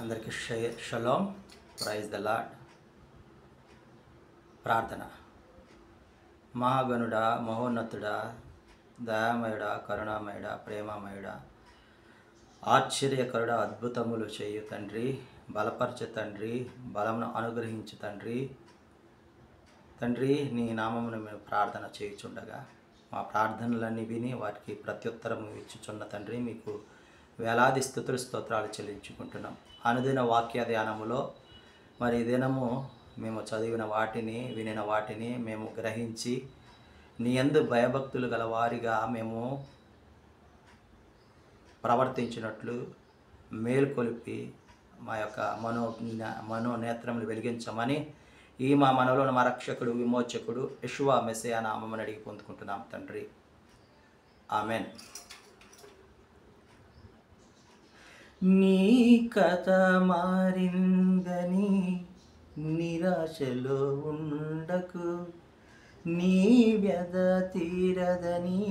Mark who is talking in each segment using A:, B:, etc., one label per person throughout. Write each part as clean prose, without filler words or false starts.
A: అందరికీ shalom. Praise the lord. ప్రార్థన. మహాగణుడా, మహోన్నతుడా, దయామయుడా, కరుణామయుడా, ప్రేమమయుడా, ఆశ్చర్యకరుడా, అద్భుతములు చేయు తండ్రి, బలపరచు తండ్రి, బలమును అనుగ్రహించు తండ్రి. తండ్రి, నీ నామమును మేము ప్రార్థన చేయుచుండగా మా ప్రార్థనలన్నీ విని వాటికి ప్రత్యుత్తరము ఇచ్చుచున్న తండ్రి, మీకు వేలాది స్తుతులు స్తోత్రాలు చెల్లించుకుంటున్నాం. అనుదిన వాక్య ధ్యానములో మరి దినము మేము చదివిన వాటిని వినిన వాటిని మేము గ్రహించి నీ యందు భయభక్తులు గల వారిగా మేము ప్రవర్తించినట్లు మేల్కొలిపి మా యొక్క మనోనేత్రములు వెలిగించమని ఈ మా మనలో మా రక్షకుడు విమోచకుడు యెషువా మెస్సియా నామమున అడిగి పొందుకుంటున్నాం తండ్రి. ఆమెన్. నీ కథ మారిందని నిరాశలో ఉండకు, నీ వ్యధ తీరదని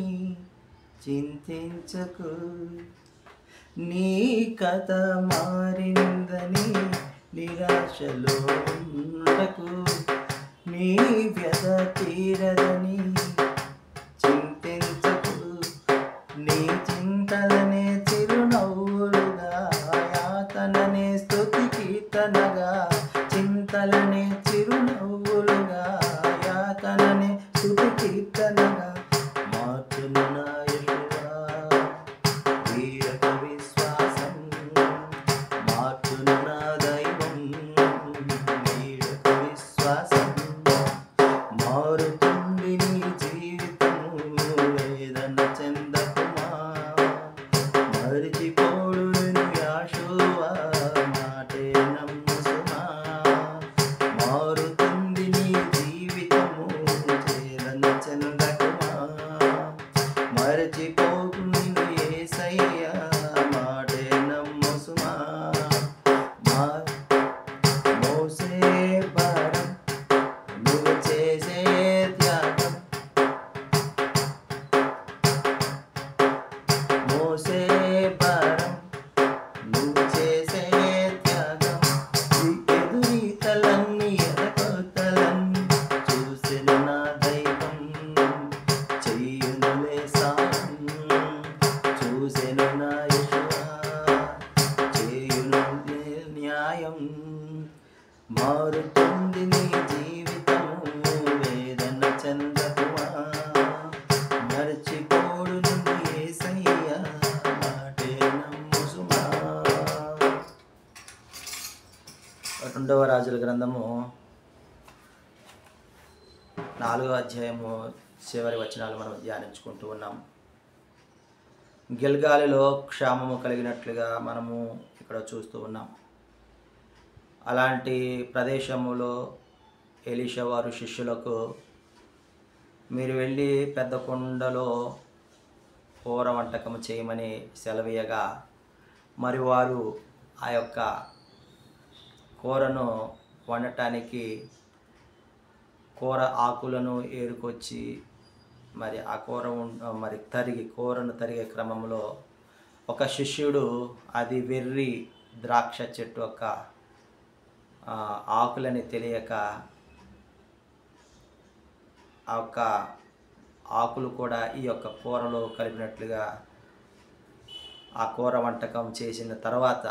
A: చింతించకు. నీ కథ మారిందని నిరాశలో ఉండకు, నీ వ్యధ తీరదని చింతించకు. నీ చింతలనే చిరునవ్వులుగా, యాతననే స్తుతి కీర్తనగా, చింతలనే చిరునవ్వులుగా, యాతననే స్తుతి కీర్తనగా మార్చును నా యెహోవా. వీరక విశ్వాసం మార్చును నా దైవం. వీరక విశ్వాసం మారుతుంది నీ జీవితము. వేదన చెందకుమా, మరిచిపోడు యెహోవా మాటే నమ్ముసుమా. మారుతుంది నీ జీవితము. వేదన చెందకుమా, మరిచిపోకు యేసయ్యా మాటే నమ్ముసుమా. మోసే భారం నువ్వు చేసే త్యాగం, మోసే భారం నువ్వు చేసే త్యాగం. ఈ ఎదురీతలన్నీ ఎదకొతలన్నీ చూసిన నా దైవం చెయ్యునులే సాయం. చూసెను నా యెషువా చేయునులే న్యాయం. మారుతుంది నీ జీవితము. వేదన చెందకుమా, మరచిపోడు నుండి యేసయ్యా మాటే నమ్ముసుమా. రెండవ రాజుల గ్రంథము 4వ అధ్యాయము చివరి వచనాలు మనం ధ్యానించుకుంటూ ఉన్నాం. గిల్గాలిలో క్షామము కలిగినట్లుగా మనము ఇక్కడ చూస్తూ ఉన్నాం. అలాంటి ప్రదేశములో ఎలీషా వారు శిష్యులకు మీరు వెళ్ళి పెద్ద కుండలో కూర వంటకం చేయమని సెలవీయగా మరి వారు ఆ యొక్క కూరను వండటానికి కూర ఆకులను ఏరుకొచ్చి మరి ఆ కూర కూరను తరిగే క్రమంలో ఒక శిష్యుడు అది వెర్రి ద్రాక్ష చెట్టు యొక్క ఆకులని తెలియక ఆ యొక్క ఆకులు కూడా ఈ యొక్క కూరలో కలిపినట్లుగా ఆ కూర వంటకం చేసిన తర్వాత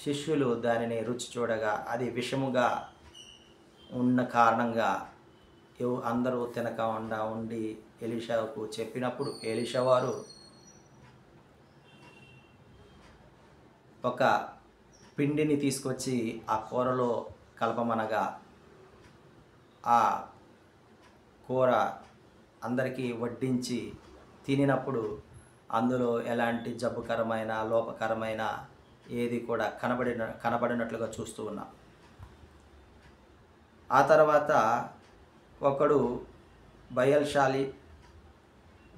A: శిష్యులు దానిని రుచి చూడగా అది విషముగా ఉన్న కారణంగా అందరూ తినకుండా ఉండి ఎలీషాకు చెప్పినప్పుడు ఎలీషా వారు ఒక పిండిని తీసుకొచ్చి ఆ కూరలో కలపమనగా ఆ కూర అందరికీ వడ్డించి తినినప్పుడు అందులో ఎలాంటి జబ్బుకరమైన లోపకరమైన ఏది కూడా కనబడినట్లుగా చూస్తూ ఉన్నాం. ఆ తర్వాత ఒకడు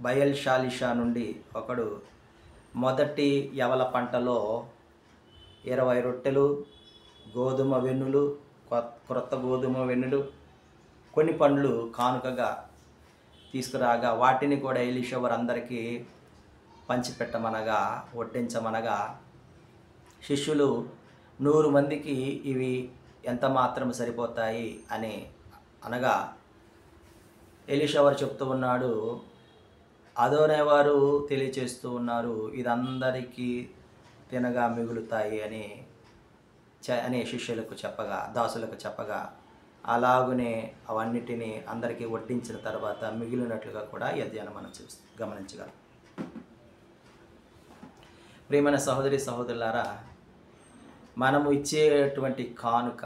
A: బయల్షాలిషా నుండి ఒకడు మొదటి యవల పంటలో 20 రొట్టెలు, గోధుమ వెన్నులు, క్రొత్త గోధుమ వెన్నులు, కొన్ని పండ్లు కానుకగా తీసుకురాగా వాటిని కూడా ఎలీషా వారందరికీ పంచిపెట్టమనగా వడ్డించమనగా శిష్యులు 100 మందికి ఇవి ఎంత మాత్రం సరిపోతాయి అని అనగా ఎలీషా వారు చెప్తూ ఉన్నాడు, అదోనే వారు తెలియచేస్తూ ఉన్నారు, ఇదందరికీ తినగా మిగులుతాయి అని శిష్యులకు చెప్పగా, దాసులకు చెప్పగా, అలాగునే అవన్నిటినీ అందరికీ వడ్డించిన తర్వాత మిగిలినట్లుగా కూడా ఈ అధ్యాయం మనం గమనించగలం. ప్రియమైన సహోదరి సహోదరులారా, మనము ఇచ్చేటువంటి కానుక,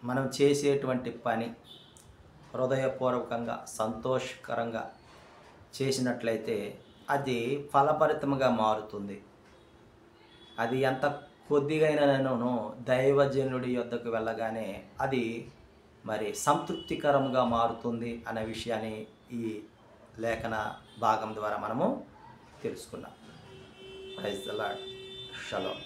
A: మనం చేసేటువంటి పని హృదయపూర్వకంగా సంతోషకరంగా చేసినట్లయితే అది ఫలభరితంగా మారుతుంది. అది ఎంత కొద్దిగైనను దైవజనుడి యొద్దకు వెళ్ళగానే అది మరి సంతృప్తికరంగా మారుతుంది అనే విషయాన్ని ఈ లేఖన భాగం ద్వారా మనము తెలుసుకున్నాం. Praise the lord. షలోమ్.